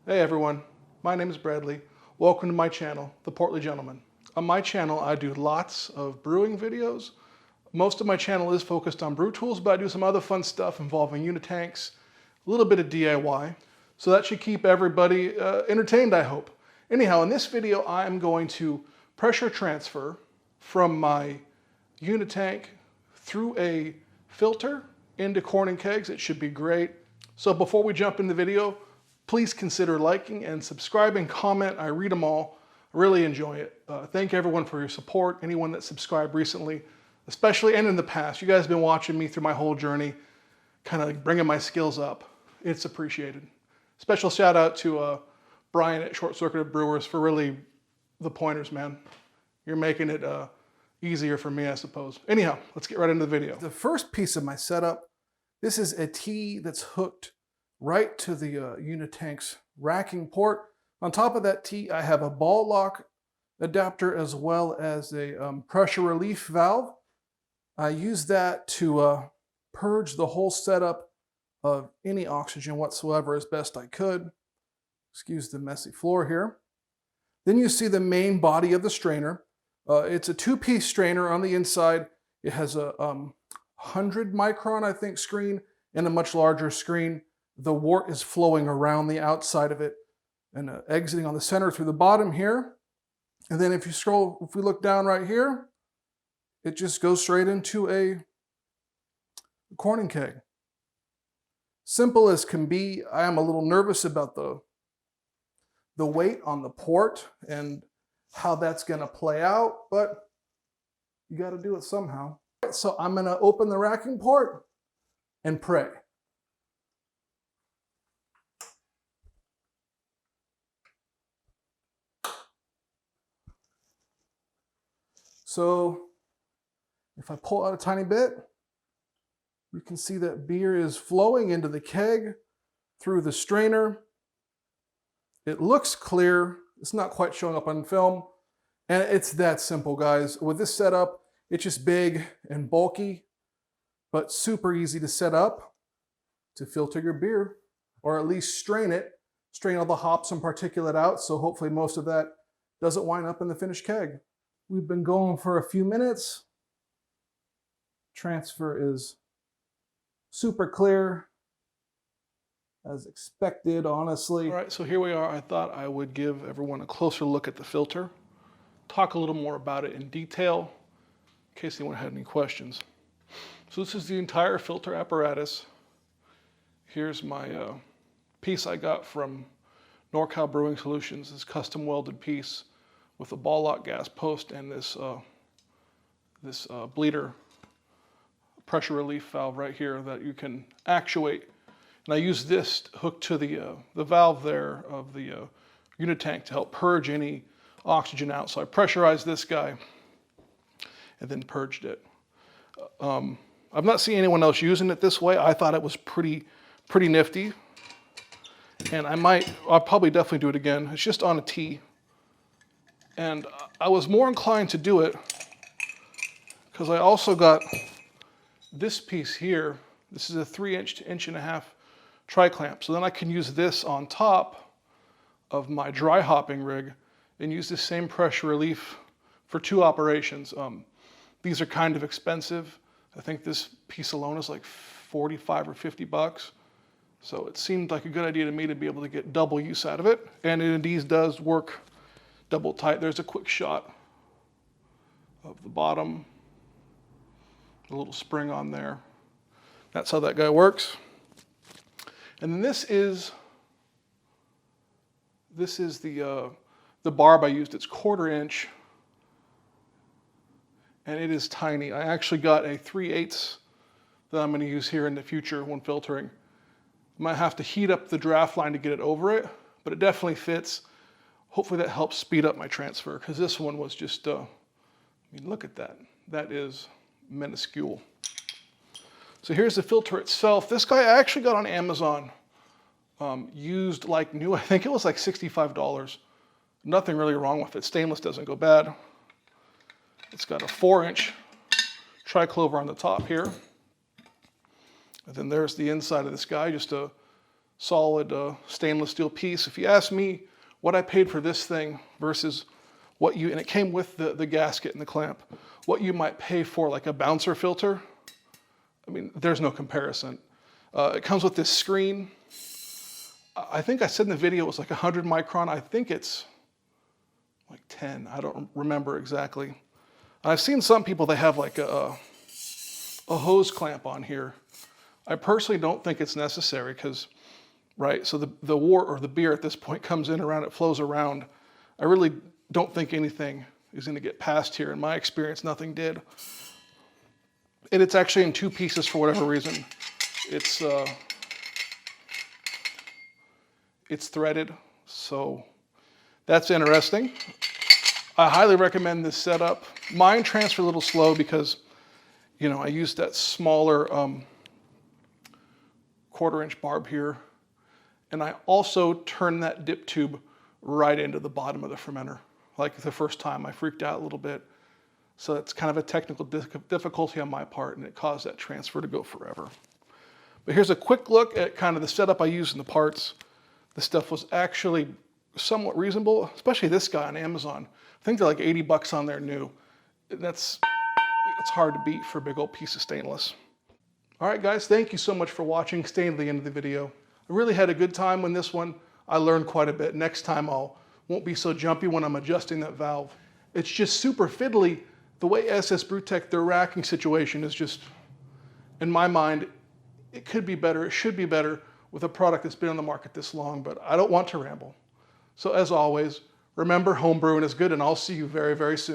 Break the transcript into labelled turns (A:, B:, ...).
A: Hey everyone, my name is Bradley. Welcome to my channel, The Portly Gentleman. On my channel, I do lots of brewing videos. Most of my channel is focused on brew tools, but I do some other fun stuff involving unitanks, a little bit of DIY. So that should keep everybody entertained, I hope. Anyhow, in this video, I'm going to pressure transfer from my unitank through a filter into corn and kegs. It should be great. So before we jump in the video, please consider liking and subscribing, comment. I read them all. I really enjoy it. Thank everyone for your support. Anyone that subscribed recently, especially and in the past. You guys have been watching me through my whole journey, kind of bringing my skills up. It's appreciated. Special shout out to Brian at Short Circuit Brewers for really the pointers, man. You're making it easier for me, I suppose. Anyhow, let's get right into the video. The first piece of my setup, this is a T that's hooked right to the Unitank's racking port. On top of that T, I have a ball lock adapter as well as a pressure relief valve. I use that to purge the whole setup of any oxygen whatsoever as best I could. Excuse the messy floor here. Then you see the main body of the strainer. It's a two-piece strainer on the inside. It has a 100 micron, I think, screen and a much larger screen. The wort is flowing around the outside of it and exiting on the center through the bottom here. And then if we look down right here, it just goes straight into a corn and keg. Simple as can be. I am a little nervous about the weight on the port and how that's going to play out, but you got to do it somehow. So I'm going to open the racking port and pray. So if I pull out a tiny bit, you can see that beer is flowing into the keg through the strainer. It looks clear. It's not quite showing up on film. And it's that simple, guys. With this setup, it's just big and bulky, but super easy to set up to filter your beer, or at least strain it, strain all the hops and particulate out, so hopefully most of that doesn't wind up in the finished keg. We've been going for a few minutes. Transfer is super clear, as expected, honestly. All right, so here we are. I thought I would give everyone a closer look at the filter, talk a little more about it in detail, in case anyone had any questions. So this is the entire filter apparatus. Here's my piece I got from NorCal Brewing Solutions, this custom welded piece with a ball lock gas post and this bleeder pressure relief valve right here that you can actuate. And I use this hooked to the valve there of the unitank to help purge any oxygen out. So I pressurized this guy and then purged it. I've not seen anyone else using it this way. I thought it was pretty nifty. And I'll probably definitely do it again. It's just on a T. And I was more inclined to do it because I also got this piece here. This is a 3-inch to 1.5 inch tri-clamp. So then I can use this on top of my dry hopping rig and use the same pressure relief for 2 operations. These are kind of expensive. I think this piece alone is like 45 or 50 bucks. So it seemed like a good idea to me to be able to get double use out of it. And it indeed does work double tight. There's a quick shot of the bottom, a little spring on there. That's how that guy works. And then this is the barb I used. It's 1/4 inch, and it is tiny. I actually got a 3/8 that I'm going to use here in the future when filtering. I might have to heat up the draft line to get it over it, but it definitely fits. Hopefully that helps speed up my transfer, because this one was just, I mean, look at that. That is minuscule. So here's the filter itself. This guy I actually got on Amazon, used like new. I think it was like $65. Nothing really wrong with it. Stainless doesn't go bad. It's got a 4-inch triclover on the top here. And then there's the inside of this guy, just a solid stainless steel piece. If you ask me what I paid for this thing versus what you, and it came with the gasket and the clamp, what you might pay for like a bouncer filter, I mean, there's no comparison. It comes with this screen. I think I said in the video it was like 100 micron. I think it's like 10. I don't remember exactly. I've seen some people, they have like a hose clamp on here. I personally don't think it's necessary because, right, so the wort or the beer at this point comes in around, it flows around. I really don't think anything is going to get past here. In my experience, nothing did. And it's actually in two pieces for whatever reason. It's threaded, so that's interesting. I highly recommend this setup. Mine transferred a little slow because, you know, I used that smaller 1/4 inch barb here. And I also turned that dip tube right into the bottom of the fermenter. Like the first time, I freaked out a little bit. So that's kind of a technical difficulty on my part, and it caused that transfer to go forever. But here's a quick look at kind of the setup I used in the parts. The stuff was actually somewhat reasonable, especially this guy on Amazon. I think they're like 80 bucks on there new. It's hard to beat for a big old piece of stainless. All right, guys, thank you so much for watching, staying to the end of the video. I really had a good time on this one. I learned quite a bit. Next time won't be so jumpy when I'm adjusting that valve. It's just super fiddly. The way SS Brewtech, their racking situation is just, in my mind, it could be better, it should be better with a product that's been on the market this long, but I don't want to ramble. So as always, remember, home brewing is good, and I'll see you very, very soon.